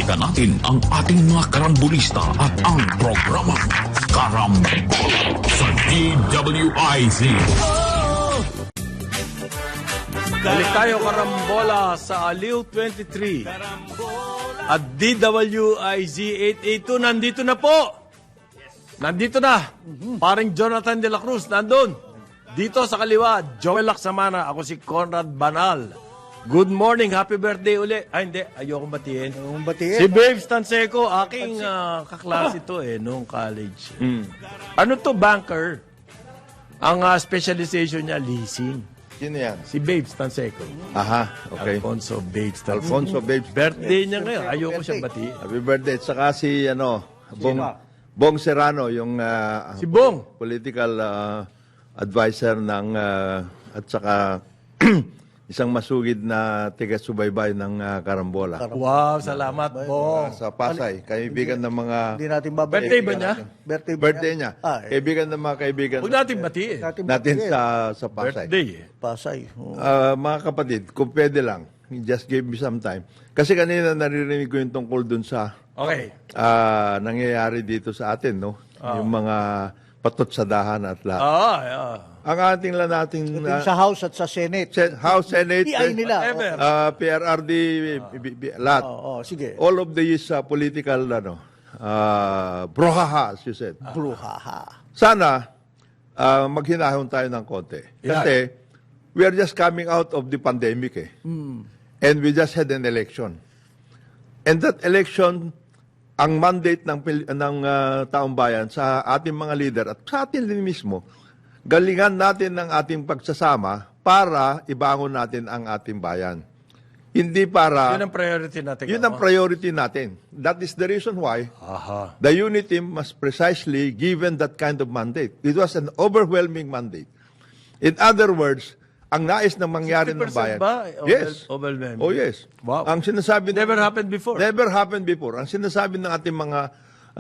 Balikan natin ang ating mga karambulista at ang programang Karambola sa DWIZ. Balik tayo karambola sa Aliw 23 at DWIZ 882. Nandito na po. Nandito na. Paring Jonathan De La Cruz nandun. Dito sa kaliwa, Joel Laksamana. Ako si Conrad Banal. Good morning. Happy birthday uli. Ay, hindi. Ayoko batiin. Si Babes Tanseco, aking kaklase to noong college. Ano to, banker? Ang specialization niya, leasing. Sino yan? Si Babes Tanseco. Aha, okay. Alfonso Babes Tanseco. Alfonso Babes. Birthday niya ngayon. Ayoko siyang batiin. Happy birthday. At saka si, Bong Serrano, yung Si Bong. political advisor ng, at saka isang masugid na tiga-subaybay ng Karambola. Wow, salamat, Bong. Sa Pasay, kaibigan ng mga... Hindi natin babalik. Birthday ba niya? Birthday niya. Kaibigan Kaibigan ng mga kaibigan Huwag natin batiin. natin sa Pasay. Birthday Pasay. Mga kapatid, kung pwede lang, just give me some time. Kasi kanina naririnig ko yung tungkol dun sa Okay. nangyayari dito sa atin, no? Yung mga patotsadahan at lahat. Ang ating lang nating Sa House at sa Senate. House, Senate, PI nila. Whatever. PRRD, lahat. Sige. All of these political, brouhaha, as you said. Bruhaha. Sana, maghinahon tayo ng konti. Kasi, we are just coming out of the pandemic, And we just had an election. And that election, ang mandate ng taong bayan sa ating mga leader at sa atin din mismo, galingan natin ng ating pagsasama para ibangon natin ang ating bayan. Hindi para... Yun ang priority natin. Yun ang priority natin. That is the reason why the unity was precisely given that kind of mandate. It was an overwhelming mandate. In other words, ang nais na mangyari ng 60% bayan. ba? Yes. Overwhelming. Oh, yes. Wow. Ang sinasabi... Never happened before. Never happened before. Ang sinasabi ng ating mga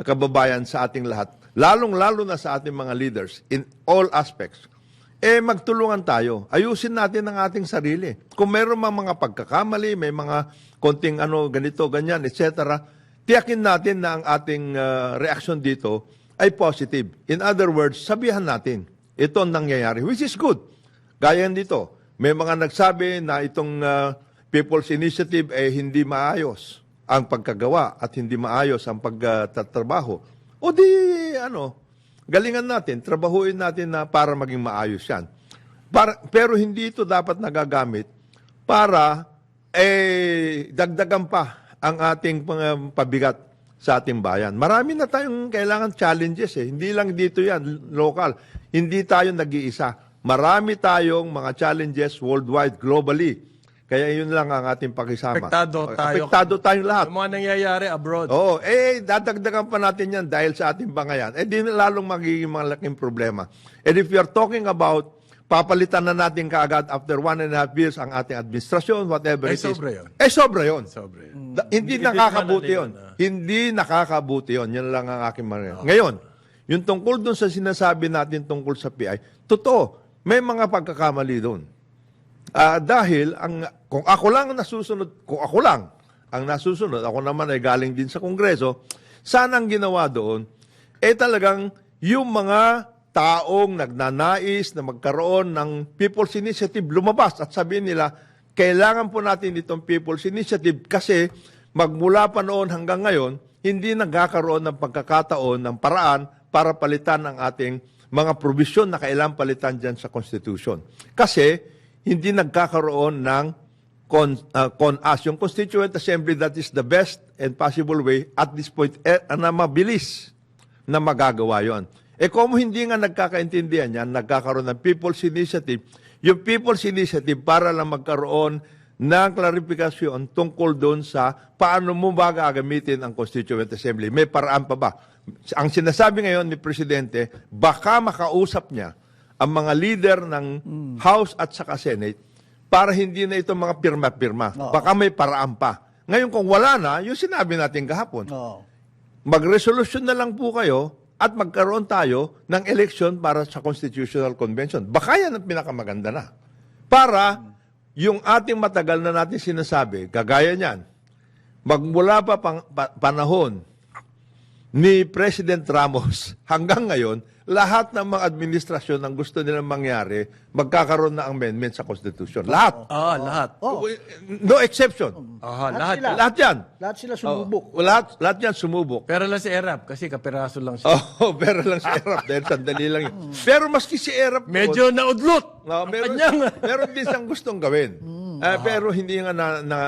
kababayan sa ating lahat, lalong-lalo na sa ating mga leaders in all aspects, magtulungan tayo. Ayusin natin ang ating sarili. Kung mayroon mga pagkakamali, may mga konting ganito, ganyan, etc., tiyakin natin na ang ating reaction dito ay positive. In other words, sabihan natin, ito ang nangyayari, which is good. Gaya dito, may mga nagsabi na itong People's Initiative hindi maayos ang pagkagawa at hindi maayos ang pagtatrabaho. O di, galingan natin, trabahuin natin na para maging maayos yan. Pero hindi ito dapat nagagamit para dagdagan pa ang ating pabigat sa ating bayan. Marami na tayong kailangan challenges. Hindi lang dito yan, local. Hindi tayo nag-iisa. Marami tayong mga challenges worldwide, globally. Kaya yun lang ang ating pakisama. Apektado tayong lahat. Yung mga nangyayari abroad. Oo, dadagdagan pa natin yan dahil sa ating bangayan. Di na lalong magiging malaking problema. And if you're talking about papalitan na natin kaagad after 1.5 years ang ating administrasyon, whatever it is. Sobra yun. Sobra yun. Sobra yun. Hindi nakakabuti yun. Hindi nakakabuti yun. Yan lang ang aking marinig. Ngayon, yung tungkol dun sa sinasabi natin tungkol sa PI, totoo, may mga pagkakamali doon. Dahil, kung ako lang ang nasusunod, ako naman ay galing din sa Kongreso, sana ang ginawa doon, talagang yung mga taong nagnanais na magkaroon ng People's Initiative lumabas at sabihin nila, kailangan po natin itong People's Initiative kasi magmula pa noon hanggang ngayon, hindi nagkakaroon ng pagkakataon ng paraan para palitan ang ating mga provision na kailangan palitan dyan sa Constitution. Kasi hindi nagkakaroon ng yung Constituent Assembly that is the best and possible way at this point na mabilis na magagawa yon. Kung hindi nga nagkakaintindihan yan, nagkakaroon ng People's Initiative, yung People's Initiative para lang magkaroon ng klarifikasyon tungkol doon sa paano mo ba gagamitin ang Constituent Assembly. May paraan pa ba? Ang sinasabi ngayon ni Presidente, baka makausap niya ang mga leader ng House at saka Senate para hindi na ito mga pirma-pirma. Baka may paraan pa. Ngayon kung wala na, yung sinabi natin kahapon, mag-resolution na lang po kayo at magkaroon tayo ng election para sa Constitutional Convention. Baka yan ang pinakamaganda na. Para yung ating matagal na natin sinasabi, kagaya niyan, magmula pa panahon ni President Ramos hanggang ngayon, lahat ng mga administrasyon ang gusto nilang mangyari, magkakaroon na amendment sa Constitution. Lahat. Lahat. No exception. Lahat. sila. Lahat yan. Lahat sila sumubok. Lahat yan sumubok. Pero lang si Erap, kasi kapiraso lang siya. Pero lang si Erap, dahil sandali lang yun. Pero maski si Erap, Medyo naudlot. meron, kanyang- meron din siyang gustong gawin. Pero hindi nga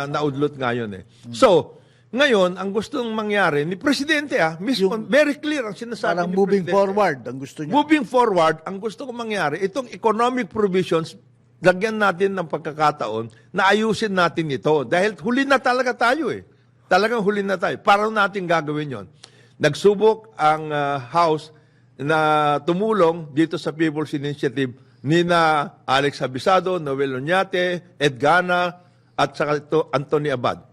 naudlot nga yun eh. So, ngayon, ang gustong mangyari ni Presidente, mismo, very clear ang sinasabi Parang ni moving Presidente. forward ang gusto niya. Moving forward, ang gusto kong mangyari, itong economic provisions, lagyan natin ng pagkakataon na ayusin natin ito. Dahil huli na talaga tayo eh. Talagang huli na tayo. Para natin gagawin yon. Nagsubok ang House na tumulong dito sa People's Initiative nina Alex Abisado, Noel Oñate, Ed Gana, at saka ito, Anthony Abad.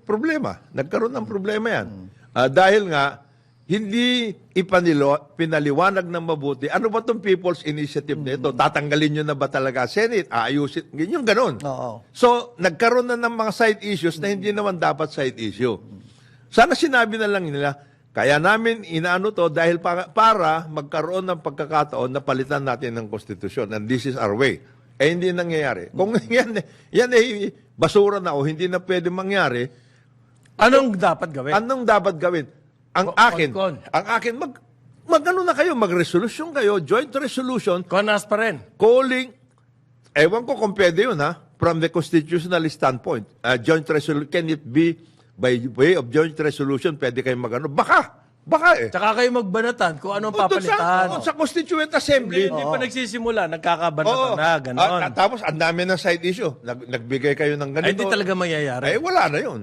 Problema. Nagkaroon ng problema yan. Dahil nga, hindi pinaliwanag ng mabuti. Ano ba itong People's Initiative na ito? Tatanggalin nyo na ba talaga Senate? Aayusin? Yung ganun. Oo. So, nagkaroon na ng mga side issues na hindi naman dapat side issue. Sana sinabi na lang nila, kaya namin inaano to dahil para magkaroon ng pagkakataon na palitan natin ng konstitusyon. And this is our way. Hindi nangyayari. Kung yan ay basura na o hindi na pwede mangyari, Anong dapat gawin? anong dapat gawin? Ang akin, mag-ano na kayo, mag-resolution kayo, joint resolution, Konas pa rin. calling, ewan ko kung pwede yun from the constitutional standpoint. Joint resolution, can it be by way of joint resolution, pwede kayo mag-ano? Baka eh. Tsaka kayo magbanatan kung anong Doon papalitan. sa Constituent Assembly. Hindi pa nagsisimula, nagkakabanatan na, gano'n. Tapos, ang dami ng side issue. Nagbigay kayo ng ganito. Ay, hindi talaga mangyayari. Wala na yun.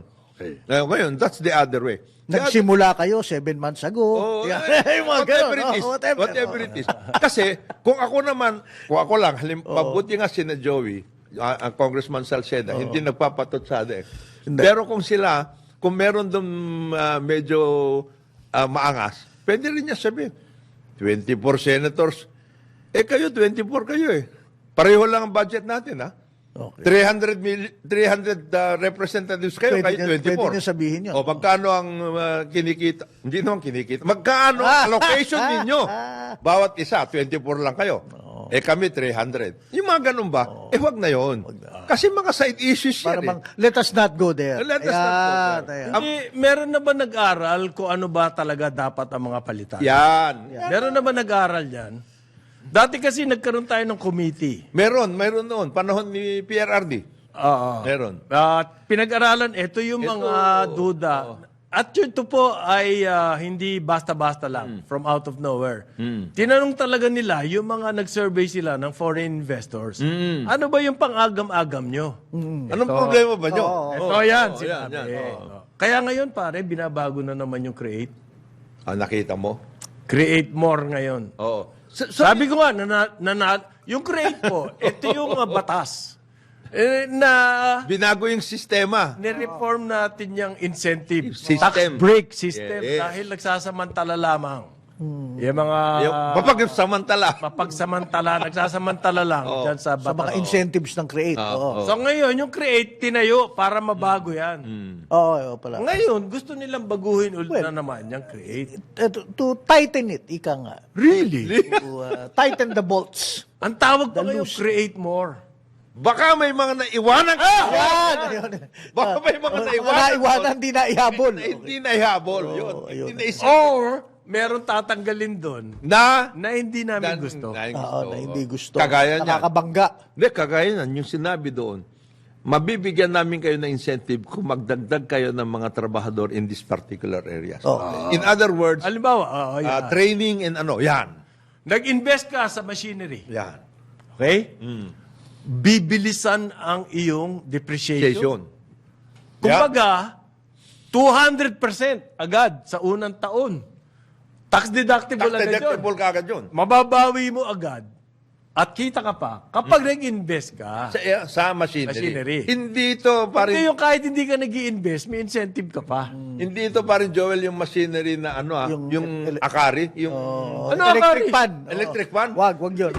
Ngayon, that's the other way. Nagsimula kayo 7 months ago. Yung mga whatever ganun, it is. whatever. Whatever it is. Kasi, kung ako lang, mabuti nga si na Joey, ang Congressman Salceda, hindi nagpapatot sa adik. Pero kung meron doon medyo maangas, pwede rin niya sabihin, 24 senators, kayo, 24 kayo eh. Pareho lang ang budget natin, Okay. 300 representatives kayo, kayo 24. Pwede niyo sabihin yun. O magkano ang kinikita? Hindi naman kinikita. Magkano ang allocation ninyo? Bawat isa, 24 lang kayo. Kami 300. Yung mga ganun ba? Wag na yon. Kasi mga side issues Para yan bang, let us not go there. Let us not go there. Hindi, meron na ba nag-aral kung ano ba talaga dapat ang mga palitan? Yan. Meron na ba nag-aral yan? Dati kasi nagkaroon tayo ng committee. Meron noon. Panahon ni PRRD. Oo. Meron. At pinag-aralan, ito yung mga duda. At ito po ay hindi basta-basta lang, from out of nowhere. Tinanong talaga nila, yung mga nag-survey sila ng foreign investors, ano ba yung pang-agam-agam nyo? Anong problema ba nyo? Ito yan, yan, sinabi. yan. Kaya ngayon pare, binabago na naman yung create. Nakita mo? Create more ngayon. Oo. Sabi ko nga, yung create po, ito yung batas. Na Binago yung sistema. nireform natin yung incentive. System. Tax break system. Yes. Dahil nagsasamantala lamang. Yung mga mapagsamantala, nagsasamantala lang dyan sa Sa mga batas. incentives ng create. Oo. So ngayon, yung create, tinayo para mabago yan. Oo, pala. Ngayon, gusto nilang baguhin ulit na naman yung create. To tighten it, ika nga. Really? To tighten the bolts. Ang tawag pa ngayon, create more. Baka may mga naiwanan. Yan! Ayun. Baka may mga naiwanan. Naiwanan, di na ihabol. Hindi naihabol. Yun. ayun. Hindi naisip. Or, meron tatanggalin doon Na hindi namin gusto. Oo, na hindi gusto. Kagaya niyan. Nakakabangga. Hindi, kagaya niyan, yung sinabi doon, mabibigyan namin kayo ng incentive kung magdagdag kayo ng mga trabahador in this particular areas. In other words, Halimbawa, training and yan. nag-invest ka sa machinery. Yan. Okay? Bibilisan ang iyong depreciation. Station. Kumbaga, 200% agad sa unang taon. Tax deductible Tax agad yun. deductible ka agad yun. Mababawi mo agad at kita ka pa, kapag nag-invest ka, Sa machinery. Machinery. Hindi ito hindi parin, yung kahit hindi ka nag-i-invest, may incentive ka pa. hindi ito parin Joel yung machinery na ano yung Akari, yung Ano, electric Akari? fan. electric fan. Wag yun.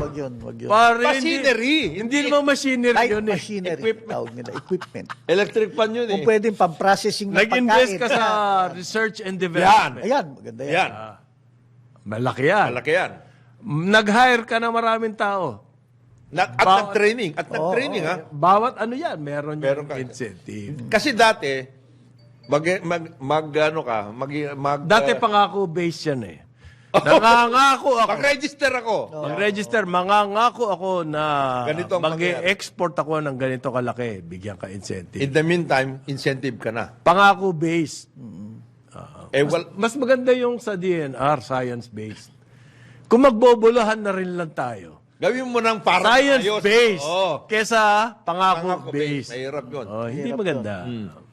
Pare, Machinery. Hindi naman machinery Light yun eh. machinery. Tawag nila, equipment. Electric fan yun Kung eh. pwedeng pang-processing ng Nag-invest pagkain. ka sa research and development. Ayan, maganda yan. Yan. Malaki yan. Malaki yan. Nag-hire ka ng maraming tao. At Bawat- nag-training. At nag-training ha. Bawat ano yan, meron Meron yung ka. incentive. Kasi dati, Dati pangako base yan eh. Nangangako ako. Mag-register ako. Mag-register, mangangako ako na Ganito ang mag-export ako ng ganito kalaki. Bigyan ka incentive. In the meantime, incentive ka na. Pangako based. Well, Mas maganda yung sa DNR, science-based. Kung magbobolahan na rin lang tayo, gawin mo ng parang science-based Oo. kesa Pangako-based. pangako-based. Mahirap yun. Oh, hindi maganda. Ano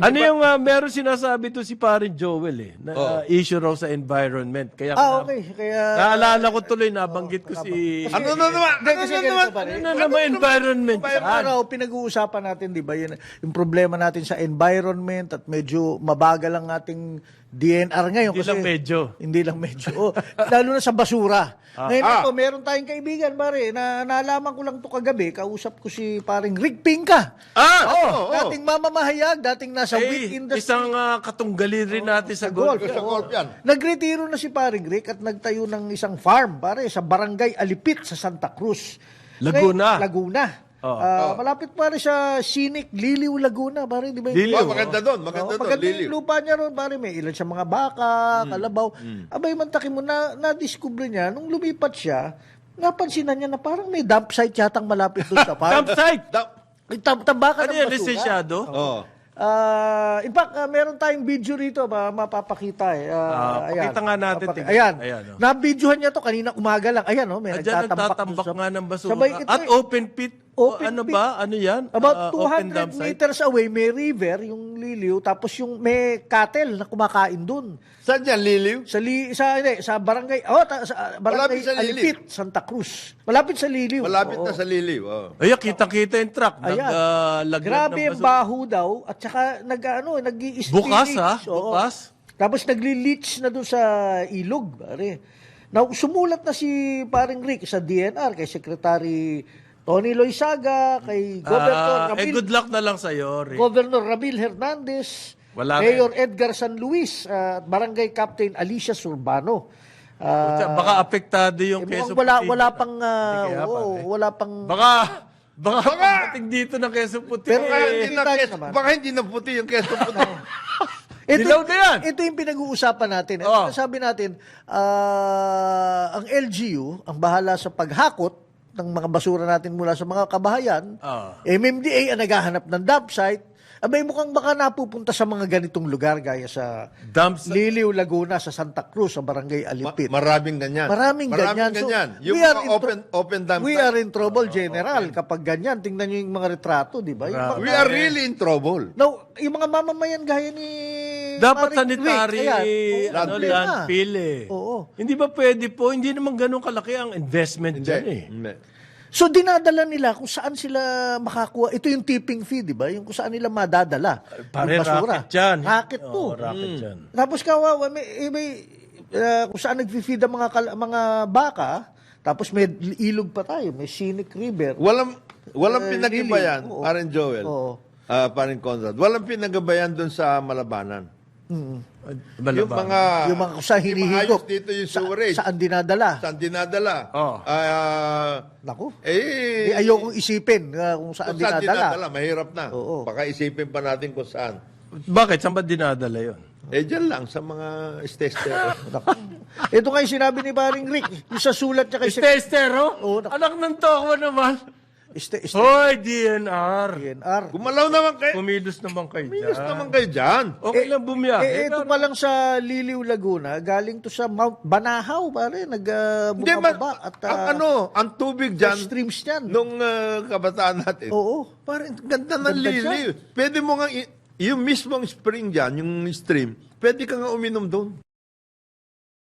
Ano yung meron sinasabi to si Parin Joel na issue raw sa environment. Kaya Okay. Kaya... naalala ko tuloy, nabanggit ko si... Ano na naman? Hindi, kasi ganito pa rin. Ano naman environment? Araw, pinag-uusapan natin, di ba, yung problema natin sa environment at medyo mabagal ang ating DNR ngayon. Hindi lang medyo. Hindi lang medyo. Lalo na sa basura. Ngayon ito, meron tayong kaibigan, pare, na nalaman ko lang to kagabi, kausap ko si paring Rick Pinca. Dating mamamahayag, dating nasa wheat industry. Isang katunggali rin natin sa golf. Sa golf yan. Nagretiro na si paring Rick at nagtayo ng isang farm, pare, sa Barangay Alipit sa Santa Cruz. Laguna. Laguna. Malapit pare sa Scenic Liliw, Laguna, pare, di ba? Liliw. Maganda doon. Maganda doon. Maganda Liliw. yung lupa niya ron, pare, may ilan siya mga baka, kalabaw. Abay, mantakin mo, na-discover niya, nung lumipat siya, napansinan niya na parang may dump site yatang malapit doon sa farm. Campsite! Tambakan Ano ng yan, basura. lisensyado? Oo. In fact, meron tayong video rito, mapapakita eh. Pakita nga natin, tingnan. Ayan. Ayan, oh. Na-videohan niya to kanina umaga lang. Ayan, may Diyan nagtatambak nagtatambak doon nga ng basura. Sabay, ito, At open pit. Open Ano pit. ba? Ano yan? About Open 200 dump site? meters away, may river, yung Liliw, tapos yung may cattle na kumakain doon. Saan yan, Liliw? Sa barangay, sa barangay Malapit sa Liliw. Alipit, Santa Cruz. Malapit sa Liliw. Malapit Oo. na sa Liliw. Oh. Ay, kitang-kita yung truck. Ayan. Naglaglag Grabe ng ang basura. baho daw at saka nag-i-spillage. Bukas, ha? Oo. Bukas? Tapos nagli-leach na doon sa ilog, pare. Now, sumulat na si paring Rick sa DNR kay Secretary Tony Loizaga, kay Governor good luck na lang sa'yo, Rick. Governor Ramil Hernandez, Wala Mayor Edgar San Luis, at Barangay Captain Alicia Surbano. Baka apektado yung Quezon Puti. wala pang kaya, pare. wala pang Baka pagdating dito ng Quezon Puti. Pero Baka hindi na puti yung keso puti. Dilaw na yan. Ito yung pinag-uusapan natin. Oh. Sabi natin, ang LGU, ang bahala sa paghakot ng mga basura natin mula sa mga kabahayan, MMDA ang naghahanap ng dump site, abay mukhang baka napupunta sa mga ganitong lugar gaya sa Dump site. Liliw, Laguna, sa Santa Cruz, sa Barangay Alipit. Maraming ganyan. Maraming ganyan. So, Yung we are mga in open dump We site. are in trouble, General, kapag ganyan. Tingnan nyo yung mga retrato, di ba? Yung We mga- are really in trouble. Now, yung mga mamamayan gaya ni Dapat Maring sanitary Rick, ayan. landfill eh. Oo. Hindi ba pwede po? Hindi naman ganun kalaki ang investment dyan eh. Hindi. So dinadala nila kung saan sila makakuha. Ito yung tipping fee, di ba? Yung kung saan nila madadala. Pare, yung basura. racket dyan. Racket to. Oo, racket dyan. Tapos kawawa, kung saan nag-feed ang mga baka, tapos may ilog pa tayo, may scenic river. Walang pinagabayan, Lily. Oo. Paren Joel, Oo. Paren Conrad. Walang pinagabayan doon sa Malabanan. Yung mga Yung mga kung saan yung hinihigop. maayos dito yung sewerage. Saan dinadala. Saan dinadala? Oh. Naku. Ayokong Ayokong isipin kung saan kung saan dinadala. dinadala, mahirap na. Oo. Baka isipin pa natin kung saan. Bakit? Saan ba dinadala yun? Dyan lang, sa mga testero. Ito nga yung sinabi ni Paring Rick, yung sa sulat niya kay Estestero? Oo, Anak ng toko naman. Hoy, DNR. Gumalaw naman kayo. Kumilos naman kayo Minus dyan. naman kayo dyan. Okay lang bumiyahe. ito pa lang sa Liliw, Laguna, galing to sa Mount Banahaw, pare, Hindi, bumababa at ang tubig dyan, streams niyan. nung kabataan natin, Oo. parang ganda ng Ganda siya. liliw. Pwede mo nga, yung mismong spring dyan, yung stream, pwede ka nga uminom doon.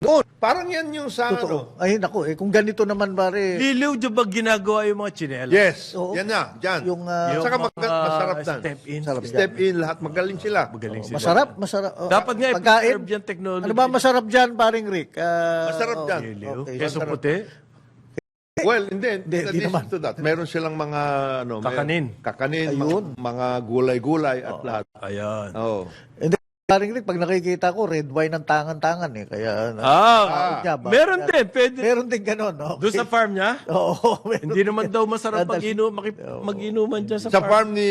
Noon, parang yan yung sa Totoo. Ay, naku, kung ganito naman, pare, Liliw dyan ba ginagawa yung mga chinela? Yes, Oo. yan na, dyan. yung Saka mga masarap dan. step in. Step in, lahat magaling sila. Magaling sila. masarap. Dapat nga pagkain. i-preserve yung technology. Ano ba masarap dyan, paring Rick? Masarap dyan. Liliw. Okay, Keso masarap. puti. Well, hindi Hindi addition naman. to that. Meron silang mga Kakanin. kakanin, Ayun. mga gulay-gulay at lahat. Ayan. Oh. Hindi, paring Rick, pag nakikita ko, red wine ng tangan-tangan eh. Kaya, niya ba? Meron din. Pwede. Meron din ganun, no? Doon sa farm niya? Oo. meron Hindi naman din. daw masarap Dadal- mag-inuman dyan sa Sa farm. farm ni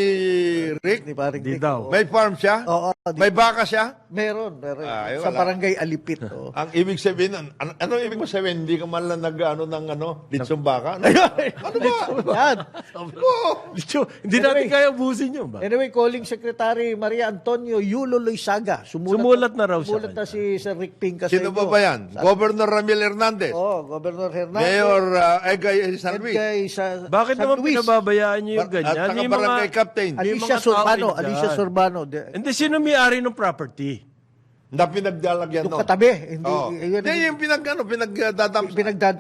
Rick, Di paring Di Rick. daw. may farm siya? Oo. May baka siya? Meron. Ay, Sa wala. barangay Alipit. Oh. Ang ibig sabihin, ano ibig mo sabihin? Hindi ka man lang litsong baka? Ano ba? Yan. Licho, hindi natin kaya busin yun ba? Anyway, calling Secretary Maria Antonio Yulo Loizaga. Sumulat na raw siya. Sumulat na si Sir Rick Pinca sa Sino inyo. ba yan? Governor Ramil Hernandez? Oh, Governor Hernandez. Mayor Egay San Luis? Edgay sa Bakit San naman Luis. pinababayaan niyo yung At ganyan? saka Yung barangay captain. yung Alicia mga tao Sorbano. dyan. Alicia Sorbano. Hindi, sino may-ari ng property? Na pinagdalagyan Yung no? katabi. Hindi, Oo. ayun, Hindi, yung pinagdadamp.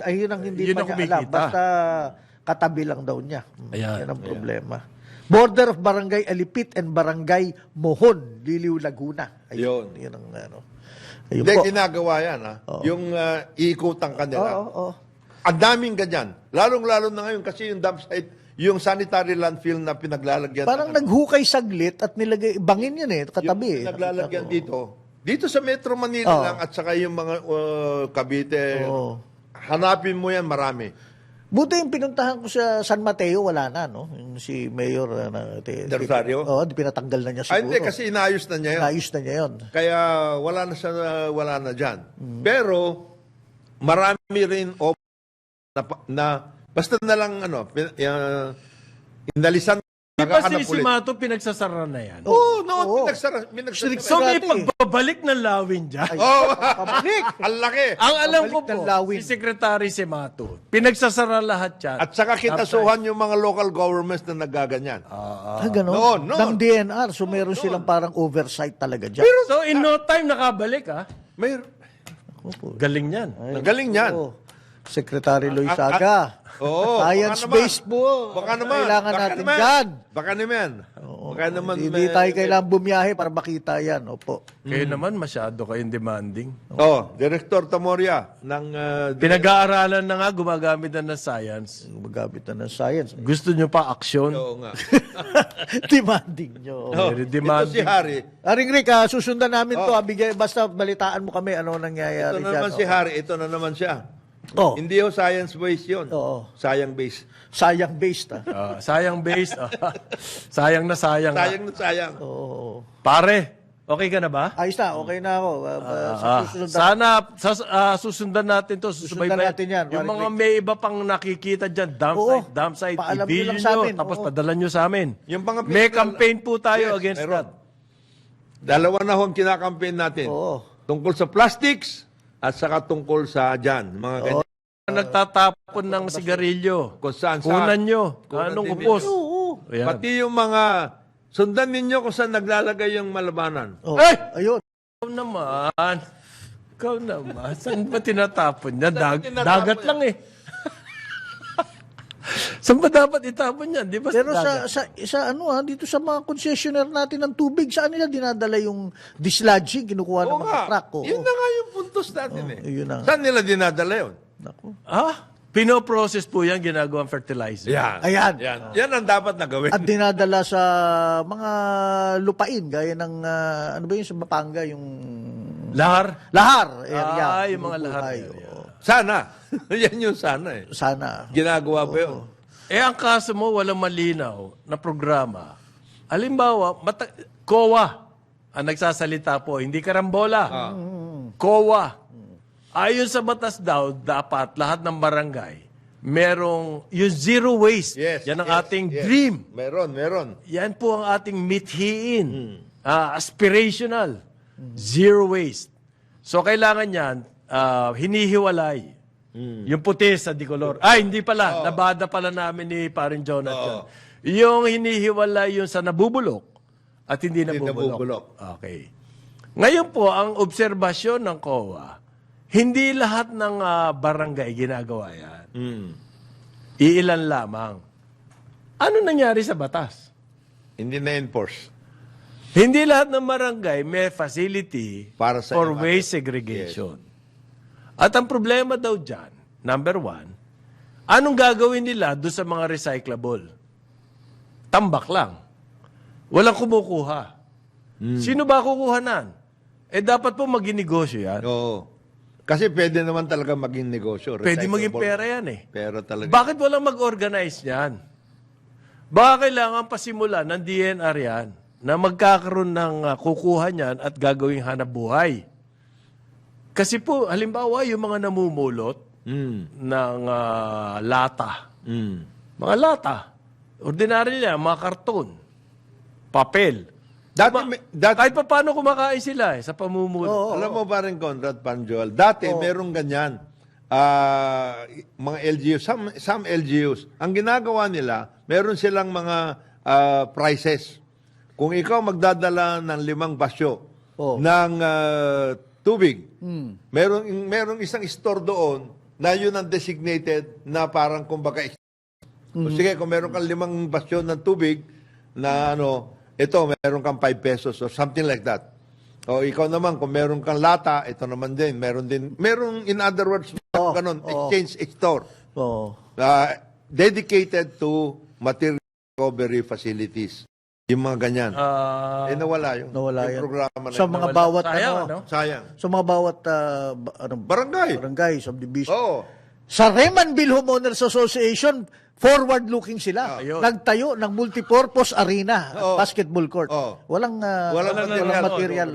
ayun ang hindi Yun pa ang niya kumikita. alam. Basta katabi lang daw niya. Ayan. Yan ang problema. Border of Barangay Alipit and Barangay Mohon, Liliw, Laguna. Yun. Yun ang ano. Ayun Hindi, po. ginagawa yan. Ha? Yung iikutan kanila. Oo. Ang daming ganyan. Lalong-lalo na ngayon kasi yung dump site, yung sanitary landfill na pinaglalagyan. Parang naghukay saglit at nilagay, bangin yun eh, yung katabi eh. pinaglalagyan dito sa Metro Manila Oo. lang at saka yung mga Cavite. Oo. Hanapin mo yan, marami. Buti yung pinuntahan ko sa San Mateo, wala na, no? Yung si Mayor De Rosario? Oo, pinatanggal na niya siguro. Ay, hindi, kasi inayos na niya yun. Naayos na niya yun. Kaya wala na dyan. Pero, marami rin na basta na lang, inalisan, Di ba si nakahanap ulit. Mato pinagsasara na yan? Oo, no, Oo. pinagsara. So may Dati. pagbabalik ng lawin dyan? Oh, Pabalik! ang laki. Ang alam ko Pagbalik ng po, lawin. si Secretary Simato, pinagsasara lahat yan. At saka kinasuhan yung mga local governments na nagaganyan. Gano'n? Noon. Ng DNR, so meron silang parang oversight talaga dyan. So in no time nakabalik ha? May Galing yan. galing yan. Oo. Secretary Loizaga. Oo, Science-based po. Baka naman. Kailangan baka natin naman. dyan. Baka naman. Baka naman. Hindi tayo kailangan bumiyahe para makita yan. Opo. Kayo naman masyado kayong demanding. Director Tamoria ng Pinag-aaralan na nga, gumagamit na ng science. Magamit na ng science. Gusto nyo pa aksyon? Oo nga. Demanding nyo. Very Ito si demanding. Harry. Aring Rick, susundan namin to. Basta balitaan mo kami ano nangyayari Ito na naman si Harry. Ito na naman siya. Oh, Hindi ho science-based yun. Oo. Sayang-based. sayang-based. Sayang base. Sayang na sayang. Sayang na sayang. Oo. Pare, okay ka na ba? Ayos na, okay na ako. Sa susunod na. Sana susundan natin to. Susundan natin yan, Yung Pare mga Rick. may iba pang nakikita dyan, Oo. dump site, Paalam nyo i-video lang sa nyo, amin. tapos Oo. padala nyo sa amin. Yung mga May physical- campaign po tayo Yes, against meron. that. Dalawa na ho ang kinakampaign natin. Oo. Tungkol sa plastics at saka tungkol sa dyan. Mga ganyan. Nagtatapon ng sigarilyo. Kung saan Kunan nyo. Kunan Anong din upos? Oo. Ayan. Pati yung mga sundan ninyo kung saan naglalagay yung malabanan. Oh. Ay! Ayun. Ikaw naman. Ikaw naman. Saan ba tinatapon niya? tinatapon Dagat yan? lang eh. Saan ba dapat itapon yan? Di ba Pero dagat? dito sa mga concessionaire natin ng tubig, saan nila dinadala yung dislodging, kinukuha ng Oo mga nga. truck? Oo. Yun na nga yung puntos natin eh. yun na nga. Saan nila dinadala yun? Naku. Pinoprocess po yan, ginagawang fertilizer. Yan. Ayan. Yan ang dapat na gawin. At dinadala sa mga lupain, gaya ng, ano ba yun sa Mapanga, yung Lahar. lahar area. Yung mga lahar Binubuhay, area. oo. Sana. Yan yung sana eh. Sana. Ginagawa pa yun. Ang kaso mo, walang malinaw na programa. Halimbawa, COA ang nagsasalita po, hindi karambola. COA. Ayon sa batas daw, dapat lahat ng barangay merong yung zero waste. Yes. Yan ang yes, ating yes. dream. Meron. Yan po ang ating mithiin. Aspirational. Zero waste. So, kailangan yan, hinihiwalay. Yung puti sa dikolor. Ay, hindi pala. Nabada pala namin ni Parin Jonathan. Yung hinihiwalay yung sa nabubulok at hindi nabubulok. nabubulok. Okay. Ngayon po, ang obserbasyon ng COA, Hindi lahat ng barangay ginagawa yan. Mm. Iilan lamang. Ano nangyari sa batas? Hindi na-enforce. Hindi lahat ng barangay may facility Para sa for iba. waste segregation. At ang problema daw dyan, number 1, anong gagawin nila doon sa mga recyclable? Tambak lang. Walang kumukuha. Sino ba kukuhanan? Dapat po maging-negosyo yan. Oo. Kasi pwede naman talaga maging negosyo. Pwede maging Recyclable. pera yan eh. Pero talaga. Bakit walang mag-organize yan? Baka kailangan pasimulan ng DNR yan na magkakaroon ng kukuha niyan at gagawing hanap buhay. Kasi po, halimbawa, yung mga namumulot ng lata. Mga lata. Ordinary yan, mga karton, papel. Kahit pa paano kumakain sila sa pamumulot. Alam mo pa rin, Conrad Panjol, dati merong ganyan. Mga LGUs, some LGUs, ang ginagawa nila, meron silang mga prices. Kung ikaw magdadala ng 5 basyo ng tubig, merong isang store doon na yun ang designated na parang kumbaga. O sige, kung meron kang 5 basyo ng tubig na ito, meron kang 5 pesos or something like that. O ikaw naman, kung meron kang lata, ito naman din. Meron in other words, ganun, exchange store. Dedicated to material recovery facilities. Yung mga ganyan. Nawala yun. Nawala yung yan. programa na Sa yun. mga bawat, Sayang, Sayang. sa mga bawat Barangay. subdivision. Oo. Sa Remanville Homeowners Association, forward-looking sila. Ayun. Nagtayo ng multipurpose arena at basketball court. Walang material.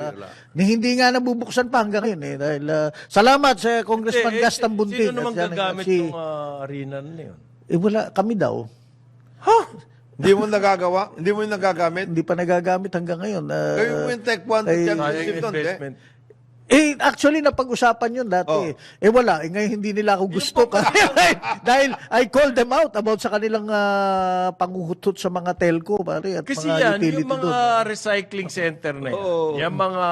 Ni hindi nga nabubuksan pa hanggang ngayon. Dahil, salamat sa Congressman Gaston Bunting. Sino naman At yan, gagamit ng arena na yun? wala, kami daw. Hindi mo nagagawa? Hindi mo yung nagagamit? Hindi pa nagagamit hanggang ngayon. Kayo mo yung Tech 1 Sayang championship yung doon, investment. Actually, napag-usapan yun dati. Wala. Ngayon, hindi nila ako gusto. Dahil I called them out about sa kanilang panguhutot sa mga telco. Pare, at Kasi mga yan, utility yung mga doon. recycling center na yan, yung mga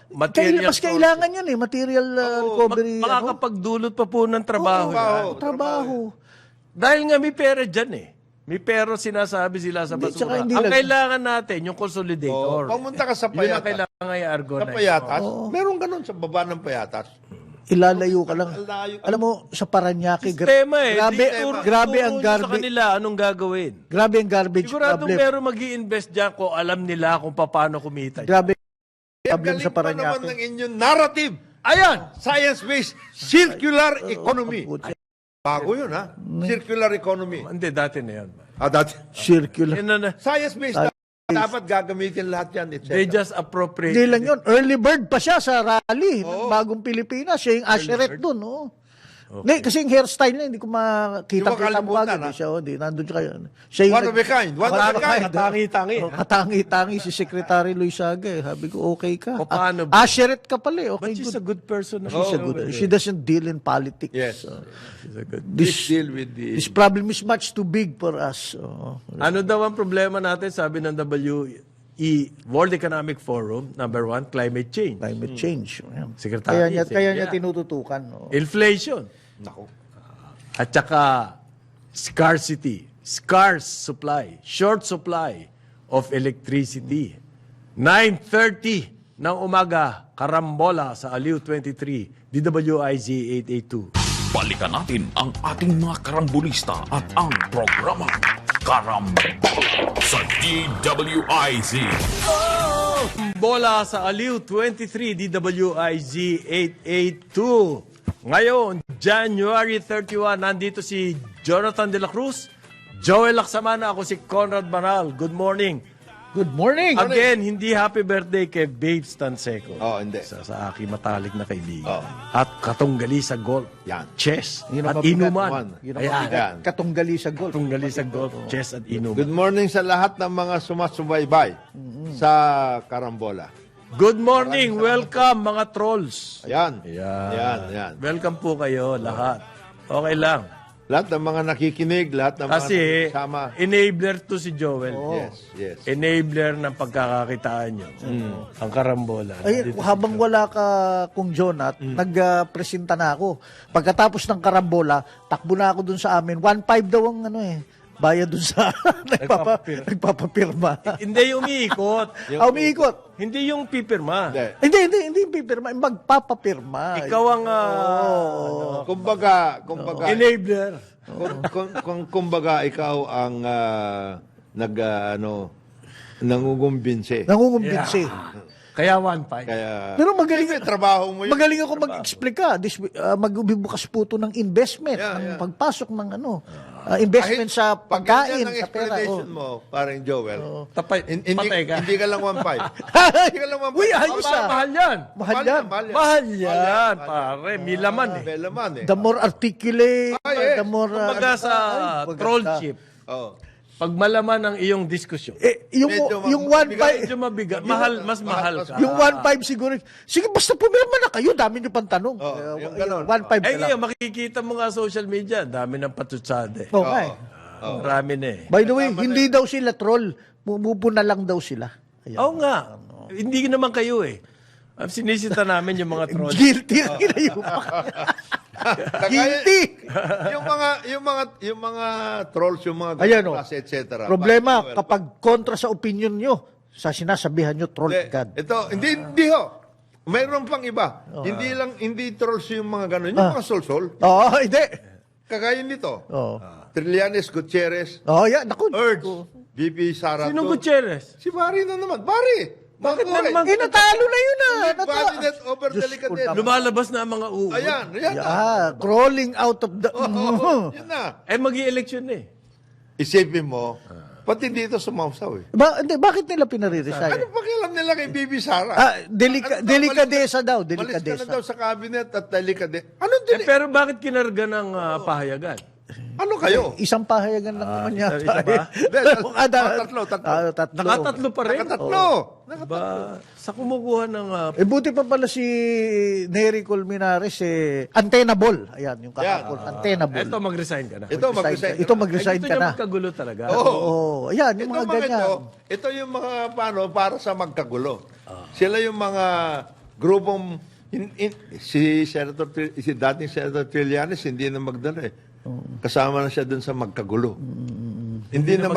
material Mas kailangan yan material recovery. makakapagdulot pa po ng trabaho. yan. Trabaho. Dahil nga may pera dyan eh. May pera sinasabi sila sa Hindi, tsaka basura. hindi Ang lang- kailangan natin, yung consolidator. Pumunta ka sa Yun ang Payatas. kailangan i-argonize. Sa Payatas, meron ganun sa baba ng Payatas. Ilalayo ka lang. Ilayo. Alam mo, sa Paranaque, Sistema eh. grabe, Turo- grabe turo ang nyo sa garbage. kanila anong gagawin. Grabe ang garbage Siguradong problem. meron mag-i-invest dyan kung alam nila kung paano kumita. Grabe Ang problem galing sa pa naman Paranaque. ng inyong narrative. Ayan, science-based circular economy. Bago yun, ha? Circular economy. Hindi, dati na yan. Dati. Circular. Yun na, Science-based dapat gagamitin lahat yan, etc. they just appropriate. Hindi lang yun. Early bird pa siya sa rally ng bagong Pilipinas. Siya yung usherette doon. Hindi, kasi yung hairstyle niya, hindi ko makita. Hindi mo kalimutan, Hindi siya, hindi. Nandun siya kayo. Siya yung One of a kind. One of a kind. Katangi-tangi. Katangi-tangi si Secretary Luisaga. Sabi ko, okay ka. O, paano ba? Usherette ka pala eh. Okay, But she's good. a good person. She's a good. She doesn't deal in politics. Yes. She's a good. Please deal with the... This problem is much too big for us. Ano daw ang problema natin, sabi ng World Economic Forum, number 1, climate change. Climate change. Ayan. Secretary, Kaya niya yeah. tinututukan. Inflation. Naku. At saka scarcity, scarce supply, short supply of electricity. 9:30 ng umaga, karambola sa Aliw 23, DWIZ 882. Balikan natin ang ating mga karambulista at ang programa Karambola sa DWIZ. Bola sa Aliw 23, DWIZ 882. Ngayon, January 31, nandito si Jonathan De La Cruz, Joel Laksamana, ako si Conrad Banal. Good morning. Good morning. Again, hindi happy birthday kay Babes Tanseco. Hindi. Sa aking matalik na kaibigan. Oh. At katunggali sa golf, Yan. chess, Yun ang at mabigat. inuman. Yun ang Ayan. mabigat. Katunggali sa golf. Katunggali sa golf, chess at inuman. Good morning sa lahat ng mga sumasubaybay sa Karambola. Good morning, welcome mga trolls. Ayan. Ayan. Ayan. Welcome po kayo lahat. Okay lang. Lahat ng mga nakikinig, lahat ng Kasi mga nakikisama. enabler to si Joel. Yes. Enabler ng pagkakakitaan nyo. Ang karambola. Ay, habang wala ka, Kung Jonat, nagpresenta na ako. Pagkatapos ng karambola, takbo na ako dun sa amin. 1.5 daw ang bayad dun sa nagpapapirma. Hindi yung umiikot. Umiikot. Hindi yung pipirma. Hindi yung pipirma, magpapapirma. Ikaw ang Kumbaga, enabler. kumbaga ikaw ang nangugumbinsi. Nangungumbinsi. Kaya 1.5. Kaya Pero magaling, trabaho mo yun. magaling ako mag-explain ka. Magbubukas po ito ng investment, ng pagpasok ng investment sa pagkain, ng sa pera. explanation mo, parang Joel. Patay ka. Hindi ka lang 1.5. Hindi ka lang 1.5. Uy, ayos Mahal yan. Mahal yan. Mahal yan, pare. May laman eh. May laman eh. The more articulate, yes. the more... Kumbaga sa troll chip, Oh. pag malaman ang iyong diskusyon, yung Medyo 1.5... medyo mabigat. Mas mahal ka. Yung 1.5 siguro, sige, basta pumirma na kayo, dami nyo pang tanong. yung ganun. 1.5 Eh na lang. ngayon, makikita mo nga social media, dami ng patutsade. Okay. Marami na eh. By the way, hindi daw sila troll. Mupuna lang daw sila. Ayan. Oo nga. Hindi naman kayo eh. Ang sinisita namin yung mga troll. Guilty ang inayo. Guilty! yung mga trolls, yung mga Ayan, class, etc. Problema, kapag kontra sa opinion nyo, sa sinasabihan nyo, troll agad. Ito, hindi ho. Mayroon pang iba. Hindi trolls yung mga ganun. Yung mga sol-sol. Oo, hindi. Kagaya nito. Oo. Trillanes, Gutierrez, Yan, naku. Urge, BP Sarato. Sinong Gutierrez? Si Barry na naman. Barry! Bakit Mangkore. naman? Natalo na yun Body net over delicate. Lumalabas na ang mga uod. Ayan. Crawling out of the... Yun na. Eh, mag-i-election eh. Isipin mo, pati dito sumausaw eh. Bakit nila pinare-resign? Ano pakialam nila kay Bibi Sara? Delikadesa daw, Malis ka na delikadesa. daw sa cabinet at delikadesa. Ano Eh, pero bakit kinarga ng pahayagan? Ano kayo? Isang pahayagan lang naman yata. isa ba? Tatlo. Tatlo. Nakatatlo pa rin? Nakatatlo. Ba, sa kumukuha ng... Buti pa pala si Nery Colmenares, untenable. Ayan, yung kakakol. Untenable. Ito, mag-resign ka na. Ito, mag-resign. Ito, mag-resign Gusto ka niya na. magkagulo talaga. Oo. Ayan, yung mga ganyan. Ito yung mga para sa magkagulo. Sila yung mga grupong si dating Senator Trillanes hindi na magdala eh. Kasama na siya dun sa magkagulo. Hindi na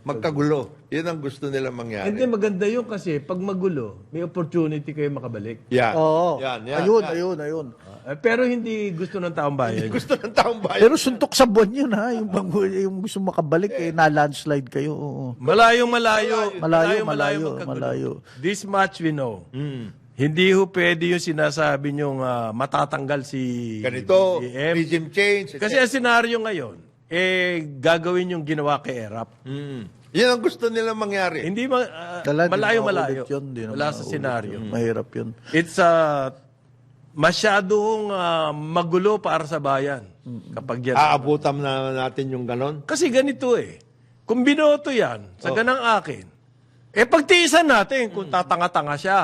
magkagulo. Yun ang gusto nila mangyari. Hindi, maganda yun kasi pag magulo, may opportunity kayo makabalik. Yan. Oo. Yan. Ayun. Pero hindi gusto ng taong bayan. Gusto ng taong bayan. Pero suntok sa buwan yun, ha? Yung gusto makabalik, na-landslide kayo. Oo. Malayo Malayo. This much we know. Hindi ho pwede yung sinasabi nyong matatanggal si Ganito, BBM. regime change. Kasi ang senaryo ngayon, gagawin yung ginawa kay ERAP. Yan ang gusto nila mangyari. Hindi Kala, di malayo. maulit yun, di na Wala sa maulit senaryo. yun. Mahirap yun. It's masyadong magulo para sa bayan. Kapag yan. Aabutan na natin yung ganon. Kasi ganito eh. Kung binoto yan, sa ganang akin, pagtiisan natin kung tatanga-tanga siya.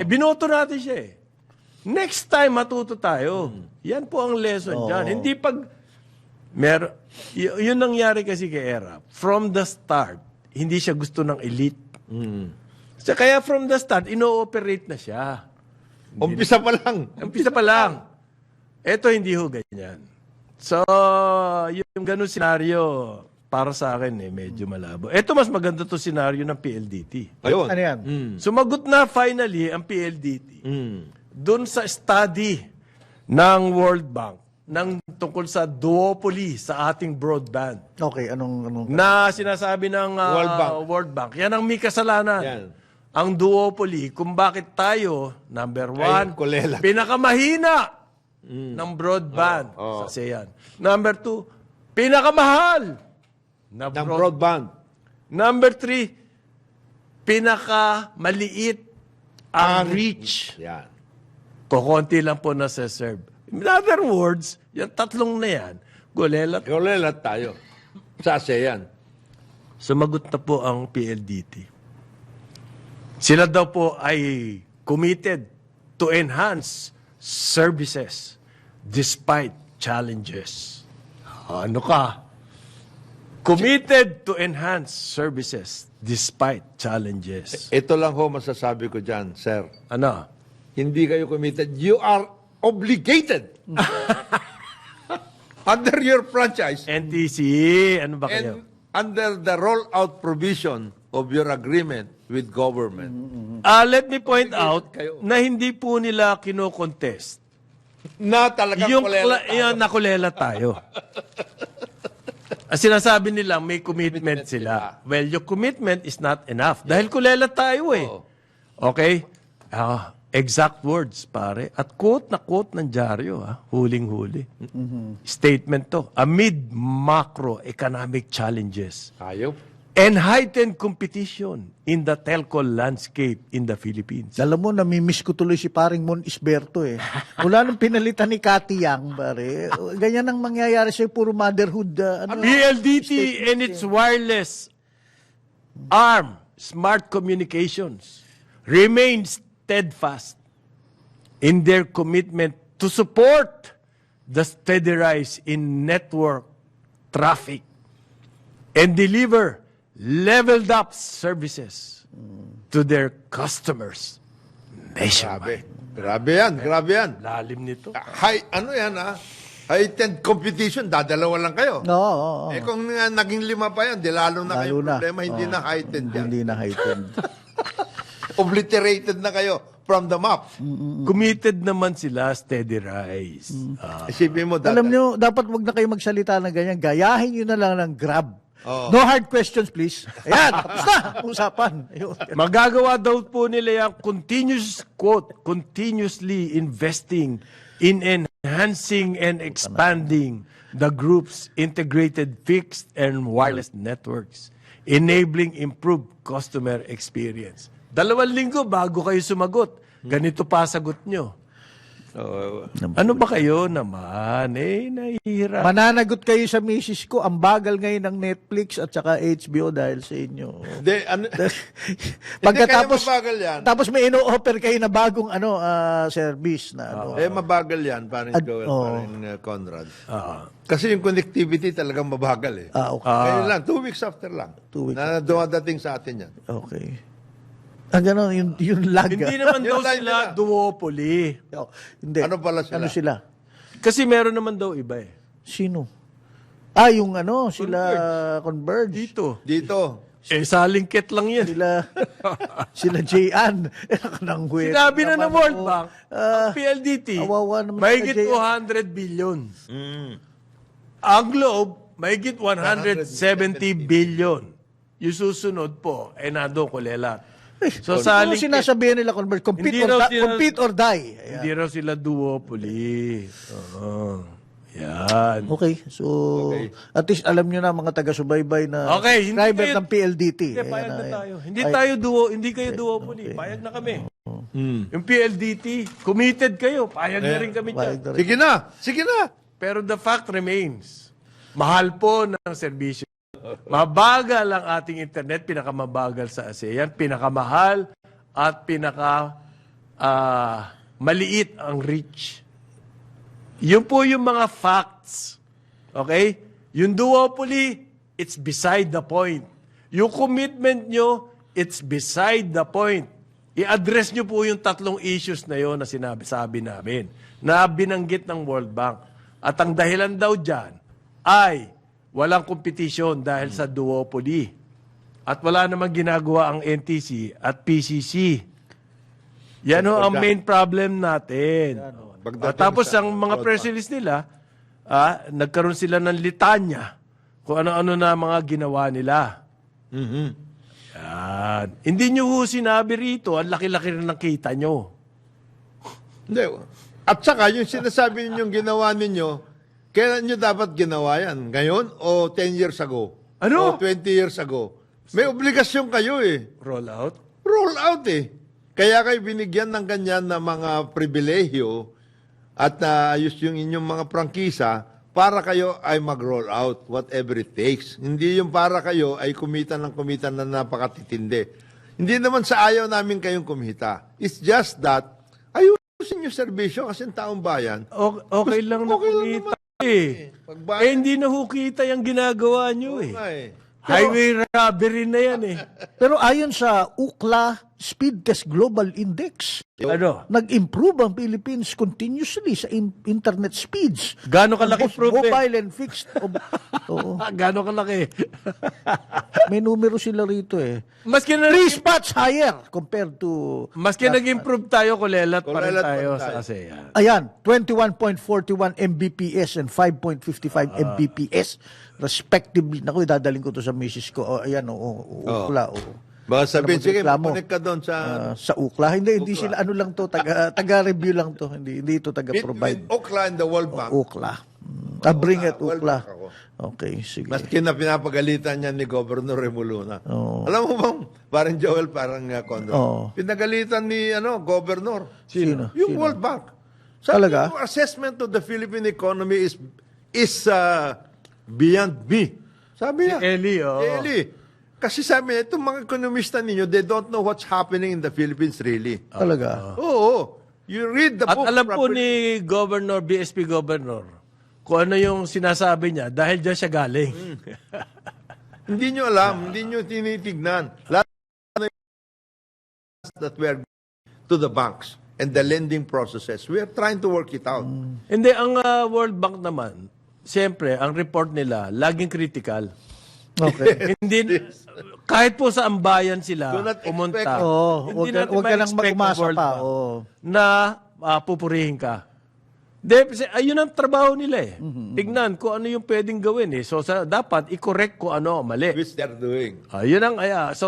Binoto natin siya eh. Next time, matuto tayo. Yan po ang lesson dyan. Hindi pag... yun nangyari kasi kay ERAP. From the start, hindi siya gusto ng elite. So, kaya from the start, ino-operate na siya. Umpisa pa lang. Umpisa pa lang. Eto, hindi ho ganyan. So, yung ganun senaryo, para sa akin medyo malabo. Ito mas maganda to senaryo ng PLDT. Ayun. Ano yan? Sumagot na finally ang PLDT doon sa study ng World Bank tungkol sa duopoly sa ating broadband. Okay, anong... Na sinasabi ng World Bank. Yan ang may kasalanan. Yan. Ang duopoly, kung bakit tayo, number one, kulela. pinakamahina ng broadband sa ASEAN. Number two, pinakamahal na Ng broadband. Number 3, pinakamaliit ang reach. Yan. Kukunti lang po nasa-serve. In other words, yung tatlong na yan, gulelat. Kulelat tayo. Sa ASEAN. Sumagot na po ang PLDT. Sila daw po ay committed to enhance services despite challenges. Ano ka? Committed to enhance services despite challenges. Ito lang ho masasabi ko dyan, sir. Ano? Hindi kayo committed. You are obligated under your franchise NTC, ano ba kayo? and under the rollout provision of your agreement with government. Let me point out kayo. na hindi po nila kino-contest. Na talagang kulela tayo. Yung nakulela tayo. Sinasabi nila may commitment sila. Well, your commitment is not enough. Dahil kulela tayo eh. Oo. Okay? Exact words, pare. At quote na quote ng dyaryo, huling-huli. Statement to. Amid macroeconomic challenges Ayaw. and heightened competition in the telco landscape in the Philippines. Alam mo, namimiss ko tuloy si paring Mon Isberto eh. Mula nung pinalitan ni Cathy Yang, pare, ganyan ang mangyayari sa'yo, puro motherhood. PLDT and its wireless arm, Smart Communications, remain steadfast in their commitment to support the steady rise in network traffic and deliver leveled up services to their customers nationwide. Grabe yan, grabe yan. Lalim nito. Ano yan heightened competition, dadalawa lang kayo. Oo. Kung naging 5 pa yan, di lalo na Lalo kayong na. problema, hindi na heightened yan. Hindi na heightened. Obliterated na kayo from the map. Committed naman sila steady rise. Isipin mo, Alam nyo, dapat wag na kayo magsalita ng ganyan. Gayahin nyo na lang ng Grab. Oo. No hard questions, please. Ayan, tapos na. Usapan. Ayun. Magagawa daw po nila yung continuously investing in enhancing and expanding the group's integrated fixed and wireless networks, enabling improved customer experience. 2 linggo bago kayo sumagot. Ganito pa sagot nyo. Ano ba kayo naman? Nahihirap. Mananagot kayo sa misis ko. Ang bagal ngayon ng Netflix at saka HBO dahil sa inyo. Pagkatapos, mabagal yan. Tapos may ino-offer kayo na bagong service na Mabagal yan, parang Joel, parang Conrad. Kasi yung connectivity talagang mabagal eh. Okay. Ngayon lang, 2 weeks after lang. 2 weeks na dumadating sa atin yan. Okay. Gano'n, yung lag. Hindi naman daw Yung line sila nila. duopoly. Hindi. Ano pala sila? Ano sila? Kasi meron naman daw iba eh. Sino? Yung sila Converge. Dito. Dito. Salingkit lang yan. Sila J.An. Sinabi na ng World Bank, ang PLDT, awawa naman mahigit sila, 200 billion. Ang Globe, mahigit 170 billion. Yung susunod po, nando kulelat. So, Ano sinasabihan nila Converge? Hindi raw sila- Compete or die. Ayan. Hindi raw sila duopoly. Yan. Okay. So, at least alam nyo na mga taga-subaybay na Okay, hindi subscriber kayo- ng PLDT. Hindi, payag na tayo. Hindi kayo duopoly. Payag na kami. Yung PLDT, committed kayo. Payag na rin kami dyan. Sige na. Sige na. Pero the fact remains, mahal po ng serbisyo. Mabagal ang ating internet, pinakamabagal sa ASEAN, pinakamahal at maliit ang reach. Yun po yung mga facts. Okay? Yung duopoly, it's beside the point. Yung commitment nyo, it's beside the point. I-address nyo po yung 3 issues na yon na sabi namin, na binanggit ng World Bank. At ang dahilan daw dyan ay walang kompetisyon dahil sa duopoly. At wala namang ginagawa ang NTC at PCC. Yan ho ang main problem natin. Tapos ang mga press release nila, nagkaroon sila ng litanya kung ano-ano na mga ginawa nila. Yan. Hindi nyo ho sinabi rito, ang laki-laki rin ng kita nyo. Hindi. At saka, yung sinasabi ninyong ginawa ninyo, kailan nyo dapat ginawa yan? Ngayon o 10 years ago? Ano? O 20 years ago? May obligasyon kayo eh. Roll out? Roll out eh. Kaya kayo binigyan ng ganyan na mga pribilehyo at ayos yung inyong mga prangkisa para kayo ay mag-roll out whatever it takes. Hindi yung para kayo ay kumita na napakatitindi. Hindi naman sa ayaw namin kayong kumita. It's just that ayusin yung serbisyo kasi ang taong bayan. Okay lang na Okay lang kumita. Pagbayad. hindi na ho kita yung ginagawa nyo eh. Ay. Highway robbery na yan eh. Pero ayon sa UCLA Speed Test Global Index, Ano? nag-improve ang Philippines continuously sa internet speeds. Gano'ng kalaki Both proof eh? mobile and fixed. Oo. Gano'ng kalaki? May numero sila rito eh. Maski na Three spots higher compared to... Maski nag-improve tayo, kulelat pa rin Kulelat pa tayo rin sa tayo. ASEAN. Ayan, 21.41 Mbps and 5.55 Mbps respectively. Naku, dadaling ko to sa misis ko. Oh, ayan, UCLA. Baka sabihin, sige, Reklamo. connect ka doon sa... Sa UCLA. Hindi sila, ano lang to, taga-review lang to. Hindi ito taga-provide. Between UCLA and the World Bank. UCLA. Bring it, World UCLA. Bank ako. Okay, sige. Maski na pinapagalitan niya ni Governor Remolona. Oo. Alam mo bang, parang Joel, parang Condor. Oo. Pinagalitan ni Governor. Sino? Yung Sino? World Bank. Sabi Talaga? yung assessment of the Philippine economy is beyond me. Sabi niya. Eli, oo. Eli. Kasi sabi niya, itong mga ekonomista ninyo, they don't know what's happening in the Philippines really. Talaga. Oo. You read the At book alam po properly. ni Governor, BSP Governor, kung ano yung sinasabi niya dahil dyan siya galing. Hindi nyo alam, hindi nyo tinitignan. Lahat na that we are to the banks and the lending processes. We are trying to work it out. Hindi, ang World Bank naman, siyempre, ang report nila, laging critical. Okay. Hindi, kahit po sa ambayan sila Do not pumunta, expect- hindi natin Huwag ka nang ma-expect ng umasa World pa. Bank Oo. na pupurihin ka. Ayun ang trabaho nila eh. Tignan kung ano yung pwedeng gawin eh. So dapat i-correct kung ano mali. Which they're doing. Ayun ang so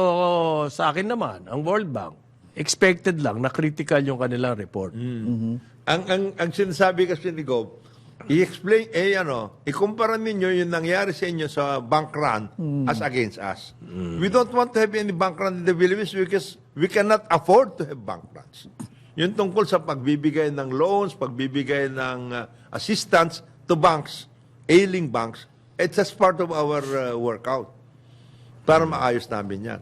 sa akin naman, ang World Bank expected lang na critical yung kanilang report. Ang sinasabi kasi ni Gov, i-explain, ikumpara ninyo yung nangyari sa inyo sa bank run as against us. We don't want to have any bank run in the Philippines because we cannot afford to have bank runs. Yung tungkol sa pagbibigay ng loans, pagbibigay ng assistance to banks, ailing banks, it's just part of our workout para maayos namin yan.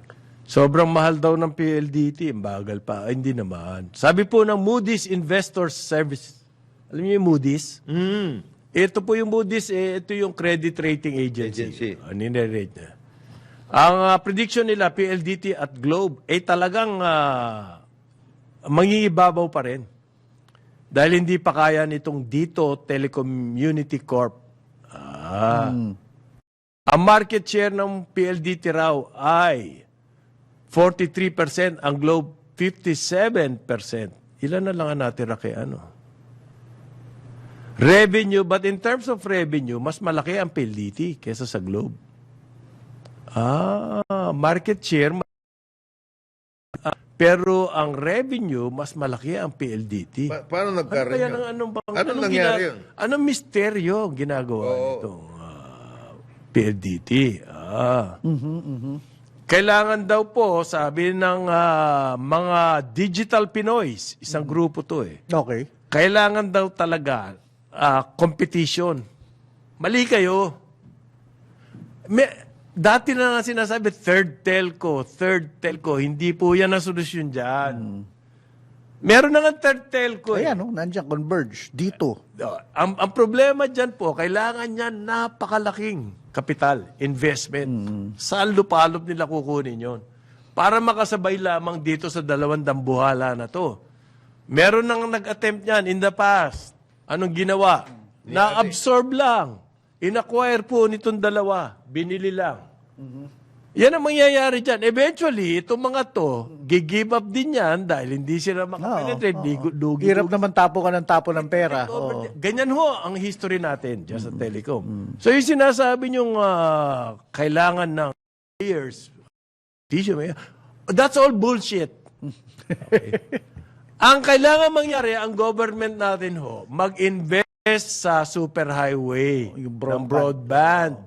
Sobrang mahal daw ng PLDT, ang bagal pa. Ay, hindi naman. Sabi po ng Moody's Investors Service. Alam niyo yung Moody's? Ito po yung Moody's, ito yung credit rating agency. Nire-rate niya. Ang prediction nila, PLDT at Globe, talagang mangingibabaw pa rin. Dahil hindi pa kaya nitong Dito Telecommunity Corp. Ang market share ng PLDT raw ay 43%, ang Globe 57%. Ilan na lang ang natira kay revenue, but in terms of revenue, mas malaki ang PLDT kesa sa Globe. Market share, pero ang revenue, mas malaki ang PLDT. Paano nagkaroon Kaya yun? anong nangyari yun? Anong misteryo ang ginagawa nitong PLDT? Kailangan daw po, sabi ng mga Digital Pinoys, isang grupo to Okay. kailangan daw talaga competition. Mali kayo. Dati na nga sinasabi, third telco. Hindi po yan ang solusyon dyan. Meron na nga third telco. Ayan, nandiyan, converge. Dito. Ang problema dyan po, kailangan niya napakalaking kapital, investment. Saan lupalop nila kukunin yon? Para makasabay lamang dito sa 2 dambuhala na to. Meron nang nag-attempt yan in the past. Anong ginawa? Na-absorb lang. In-acquire po nitong 2. Binili lang. Yan ang mangyayari dyan. Eventually, itong mga to, give up din yan dahil hindi sila makapenetrate. Hirap naman tapo ka ng tapo ng pera. Oo. Ganyan ho ang history natin dyan sa telecom. So yung sinasabi nyong kailangan ng years, that's all bullshit. Okay. Ang kailangan mangyari, ang government natin ho, mag-invest sa superhighway, ng broadband.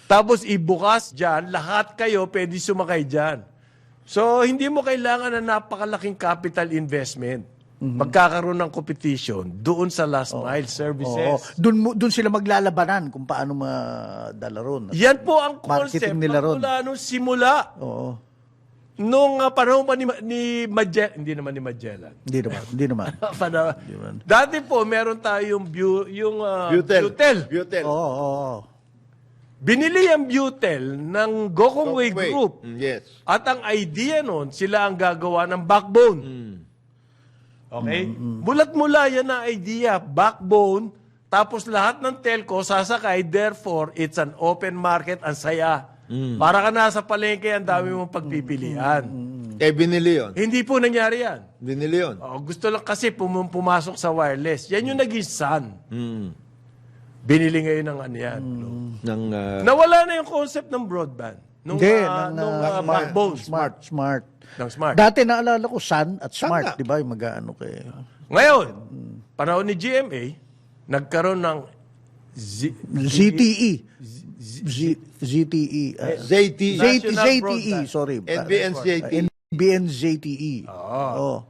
Tapos ibukas dyan, lahat kayo pwede sumakay dyan. So, hindi mo kailangan ng napakalaking capital investment. Magkakaroon ng competition doon sa last mile services. Doon sila maglalabanan kung paano madala ron. Yan po ang Marketing concept nila ron. mula nung simula. Oo. nung panahon pa ni Magellan, hindi naman ni Magellan. Hindi naman. Dati po, meron tayong Butel. Oo. Binili ang Butel ng Gokongwei Group. Yes. At ang idea nun, sila ang gagawa ng backbone. Okay? Mulat-mula yan ang idea, backbone, tapos lahat ng telco sasakay, therefore, it's an open market, ang saya. Para ka nasa palengke, ang dami mong pagpipilian. Binili yun. Hindi po nangyari yan. Binili yun. Gusto lang kasi pumasok sa wireless. Yan yung naging sun. Binili ngayon ng ano yan. Nawala na yung concept ng broadband. Hindi, backbone. Smart. Ng smart. Dati naalala ko Sun at Smart, Sana. di ba? Yung mag-ano kay... Ngayon, panahon ni GMA, nagkaroon ng ZTE. ZTE. ZTE. National ZTE, Broadband. sorry. NBN ZTE. NBN ZTE. Oo.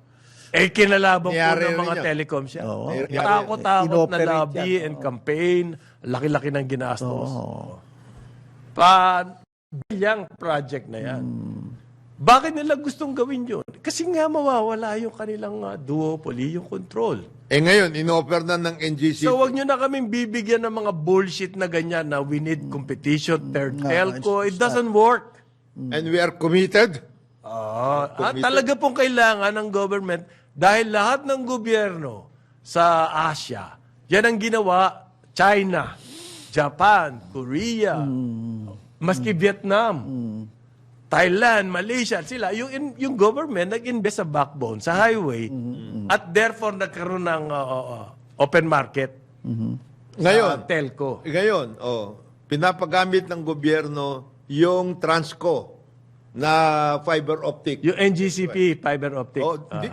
Kinalaban po Nangyari ng mga rin yun. telecoms yan. Oo. Takot-takot na Inoperate lobby yan. and campaign. Laki-laki ng ginastos. Bilyang project na yan. Bakit nila gustong gawin yun? Kasi nga mawawala yung kanilang duopoly, yung control. Ngayon, in-offer na ng NGC. So wag nyo na kaming bibigyan ng mga bullshit na ganyan na we need competition, third telco. It doesn't work. And we are committed. Talaga pong kailangan ng government dahil lahat ng gobyerno sa Asia, yan ang ginawa, China, Japan, Korea, maski Vietnam, Thailand, Malaysia, sila, yung government nag-invest sa backbone, sa highway, at therefore nagkaroon ng open market Ngayon, sa telco. Ngayon, pinapagamit ng gobyerno yung Transco na fiber optic. Yung NGCP, fiber optic.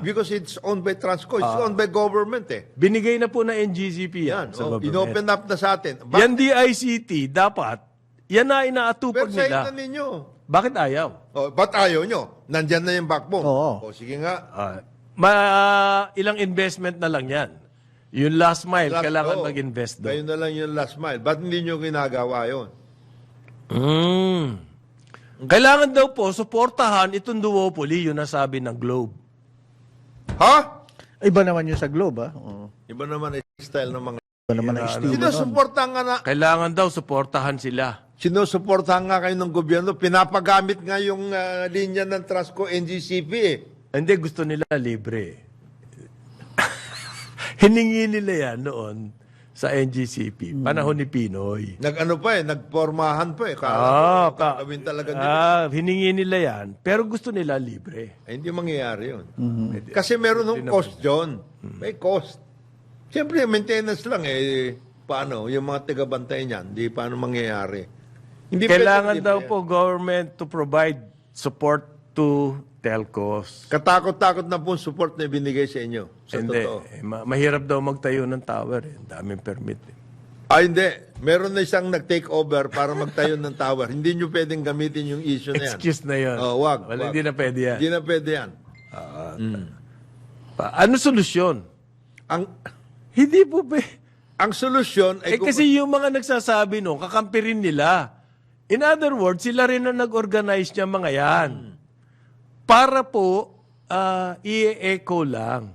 Because it's owned by Transco. It's owned by government Binigay na po na NGCP yan sa government. In-open up na sa atin. Yan DICT, dapat, yan na inaatupag Pero sa nila. ito ninyo. Bakit ayaw? Ba't ayaw nyo? Nandyan na yung backbone. Oo. Sige nga. Ilang investment na lang yan. Yung last mile, kailangan mag-invest Kayo doon. na lang yung last mile. Ba't hindi nyo ginagawa yun? Kailangan daw po, suportahan itong duopoly, yun ang sabi ng Globe. Ha? Iba naman yun sa Globe, ha? Oo. Iba naman ang style ng mga... Iba naman ang estilo nun. Sinusuportahan nga na... Kailangan daw, suportahan sila. Sinusuportahan nga kayo ng gobyerno. Pinapagamit nga yung linya ng Transco NGCP Hindi, gusto nila libre. Hiningi nila yan noon sa NGCP, panahon ni Pinoy. Nag-ano pa nagpormahan pa gawin talaga nila. Hiningi nila yan, pero gusto nila libre. Hindi mangyayari yun. Kasi meron ng cost yun. May cost. Siyempre, maintenance lang paano? Yung mga taga-bantay niyan, di paano mangyayari. Hindi Kailangan pwede daw libre. po government to provide support to telcos. Katakot-takot na po support na binigay sa inyo. Sa Hindi. totoo. Mahirap daw magtayo ng tower. Ang daming permit. Hindi. Meron na isang nag-take over para magtayo ng tower. Hindi nyo pwedeng gamitin yung issue na yan. Excuse na yun. Wag. Hindi na pwede yan. Hindi na pwede yan. Ano solusyon? Hindi po Ang solusyon ay... kasi yung mga nagsasabi no, kakampi rin nila. In other words, sila rin ang nag-organize niya mga yan. Para po, i-echo lang.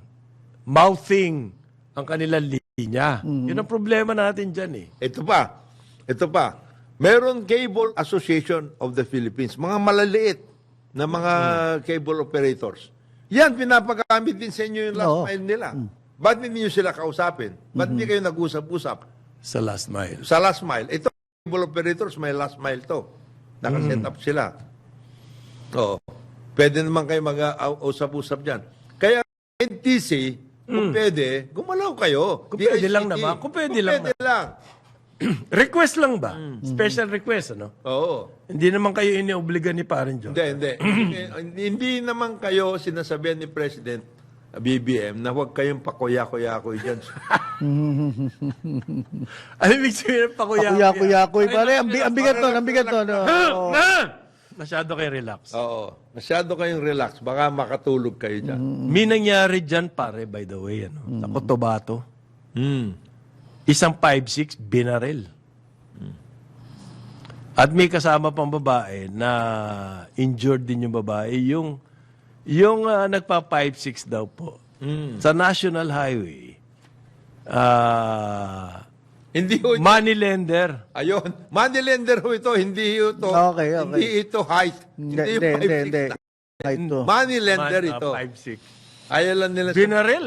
Mouthing ang kanilang linya. Yun ang problema natin dyan Ito pa. Meron Cable Association of the Philippines. Mga malaliit na mga cable operators. Yan, pinapagamit din sa inyo yung last mile nila. Ba't hindi nyo sila kausapin? Ba't hindi kayo nag-usap-usap? sa last mile. Sa last mile. Ito, cable operators, may last mile to. Nakaset up sila. Pwede naman kayo mag-usap-usap dyan. Kaya, NTC, kung pwede, gumalaw kayo. Kung pwede DICT. lang naman. Kung pwede lang. Request lang ba? Special request, ano? Oo. Hindi naman kayo iniobbliga ni Parang John. Hindi. Hindi naman kayo sinasabihan ni President BBM na huwag kayong pakuya-kuya-kuy dyan. Ano ibig sabihin ng Pakuya-kuya-kuy. Pare, ang bigat nun. Masyado kayo relax. Oo. Masyado kayong relax. Baka makatulog kayo dyan. May nangyari dyan, pare, by the way, ano? Sa Cotabato. Isang 5'6", binaril. At may kasama pang babae na injured din yung babae. Yung nagpa 5-6 daw po. Sa National Highway. Hindi ho, Money lender. ayun. Money lender ho ito, hindi ho ito. Okay. Hindi ito height. Hindi yung 5'6". Ito. Money lender ito. 5-6. Ayaw lang nila. Binaril,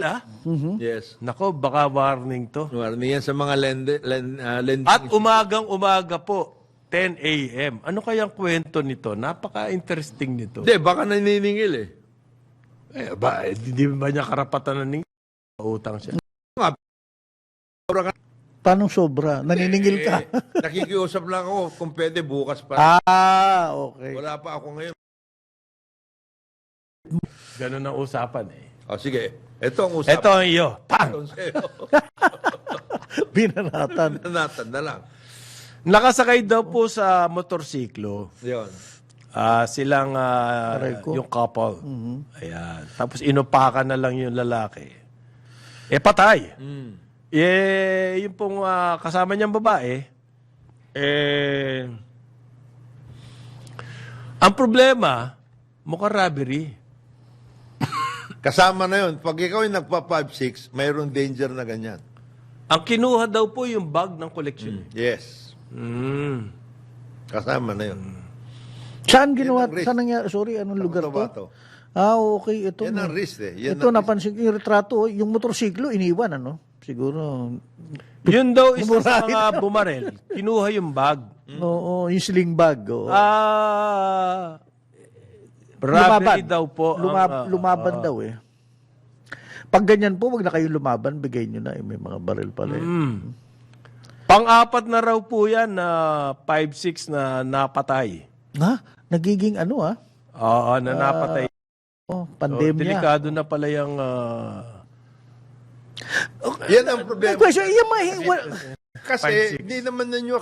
Yes. Nako, baka warning to. Warning yan sa mga lending. At umagang-umaga po, 10 a.m. Ano kayang kwento nito? Napaka-interesting nito. Hindi, baka naniningil eh. Hindi ba niya karapatan na utang siya? Paano sobra? Naniningil ka? Nakikiusap lang ako kung pwede bukas pa. Okay. Wala pa ako ngayon. Ganun ang usapan eh. O sige, ito ang usapan. Ito ang iyo. Pang! Binanatan. Nanatan na lang. Nakasakay daw po sa motorsiklo. Yun. Silang yung couple. Ayan. Tapos inupakan na lang yung lalaki. Patay. Yung pong kasama niyang babae, ang problema, mukhang robbery. Kasama na yun. Pag ikaw yung nagpa 5'6", mayroong danger na ganyan. Ang kinuha daw po yung bag ng collection. Yes. Kasama na yun. Saan ginawa? Yan ang risk. Saan nangyari? Sorry, anong lugar Cotabato. to? Okay. Ito. Yan ang risk eh. Yan Ito, ang risk. napansin ko yung retrato. Yung motorsiklo, iniwan, ano? Siguro. Yun daw isa sa mga bumarel. Kinuha yung bag. Oo, yung sling bag. Oo. Robbery daw po. Lumaban daw eh. Pag ganyan po, wag na kayong lumaban, bigay nyo na. May mga baril pala. Pang-apat na raw po yan na 5-6 na napatay. Ha? Nagiging ano Oo, na napatay. Pandemya. Delikado na pala yung... Yan ang problema. Question, Kasi hindi naman ninyo...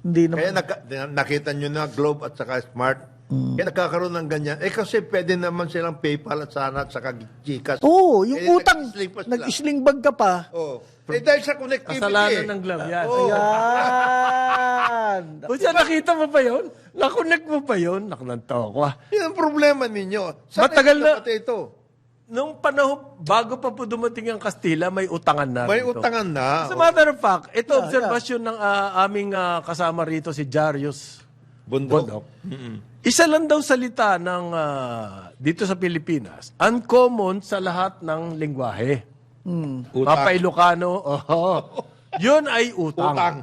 hindi naman. Kaya nakita nyo na Globe at saka Smart. Kaya nagkakaroon ng ganyan. Kasi pwede naman silang PayPal at sana at saka Gcash. Oo, yung utang. nag-sling pa sila. Nag-sling bag ka pa. Oh. Dahil sa connectivity. Kasalanan ng glove yan. Yan. O siya, nakita mo pa yun? Nakonect mo pa yun? Nakunanto ko. Yan ang problema ninyo. Saan Matagal na- pati ito? Nung panahon, bago pa po dumating ang Kastila, may utangan na. May rito. utangan na. As a matter of fact, ito obserbasyon ng aming kasama rito, si Jarius Bondok. Isa lang daw salita ng dito sa Pilipinas, uncommon sa lahat ng lengguwahe. Utang. Mapa Ilocano, yun ay utang. Utang.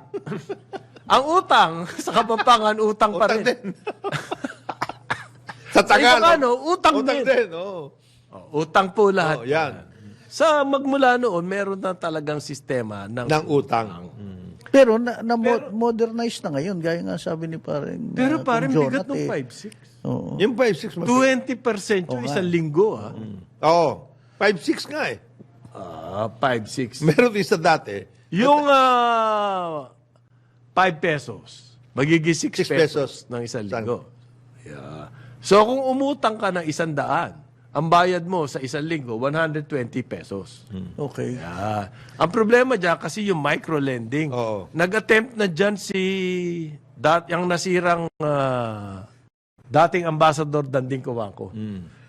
Ang utang, sa Kapampangan, utang pa rin. Utang din. Sa Tagalog. Ilocano, utang din. Oo. Utang po lahat. Oh, yan. Sa magmula noon, meron na talagang sistema ng Ng utang. Pero modernize na ngayon, gaya nga sabi ni parang Pero parang bigat ng Jonat, 5-6. Oo. Yung 5'6". 20% yung isang linggo. Oo. 5'6" nga eh. 5-6. Meron isa dati. Yung 5 pesos, magiging 6 6 pesos pesos ng isang linggo. Yeah. So kung umutang ka ng 100, ang bayad mo sa isang linggo, 120 pesos. Okay. Yeah. Ang problema dyan, kasi yung micro-lending, Oo. nag-attempt na dyan yung nasirang dating ambassador Danding Coangco.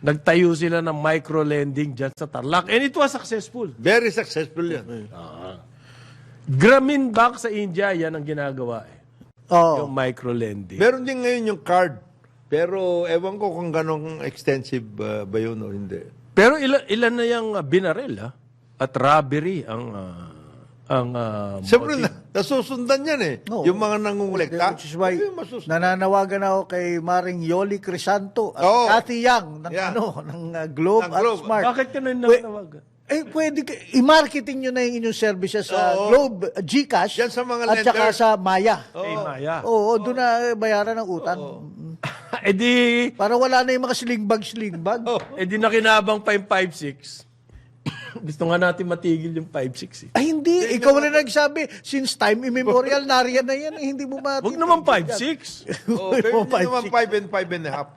Nagtayo sila ng micro-lending dyan sa Tarlac. And it was successful. Very successful yan. Grameen Bank sa India, yan ang ginagawa eh. Oo. Yung micro-lending. Meron din ngayon yung card. Pero ewan ko kung ganong extensive ba yun o hindi. Pero ilan na yung binaril at robbery ang Siyempre, nasusundan yan eh. Oo. Yung mga nangungulekta. Which is why, Ayun, masusundan. nananawagan ako kay Maring Yoli Crisanto at Oo. Cathy Yang ng, Yeah. ng Globe Ng at Globe. Smart. Bakit ka na nanawagan? Pwede i-marketing nyo na yung inyong services sa Oo. Globe, Gcash, Yan sa mga at saka lender. sa Maya. Kay Maya. Oo, doon na bayaran ng utang. Eh di, Para wala na yung mga sling-bag. eh di nakinabang pa yung 5-6. Gusto nga natin matigil yung 5-6 eh. Ay, hindi. Ikaw na nagsabi, since time immemorial, nariyan na yan. Hindi mo matigil. Huwag naman 5-6. Oh, pero hindi naman 5 and 5.5.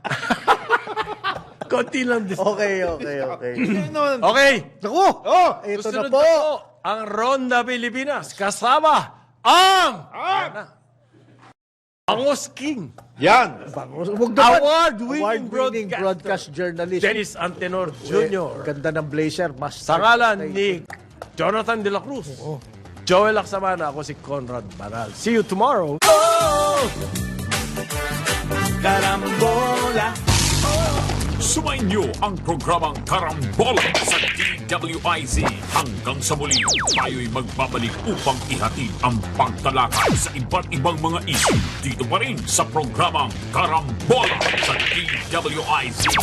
Konti lang din. Okay. Ano? Okay. Naku! Oh! Ito Susunod na po. ang Ronda Pilipinas kasama ang... Bangos King. Yan. Huwag naman. Award-winning broadcast journalist. Dennis Antenor Jr. Ganda ng blazer. Sa ngalan ni Jonathan De La Cruz. Joel Aksamana, ako si Conrad Banal. See you tomorrow. Karambola. Sumainyo ang programang Karambola sa DWIZ. Hanggang sa muli, tayo'y magbabalik upang ihatid ang pagtalakay sa iba't ibang mga issue dito pa rin sa programang Karambola sa DWIZ.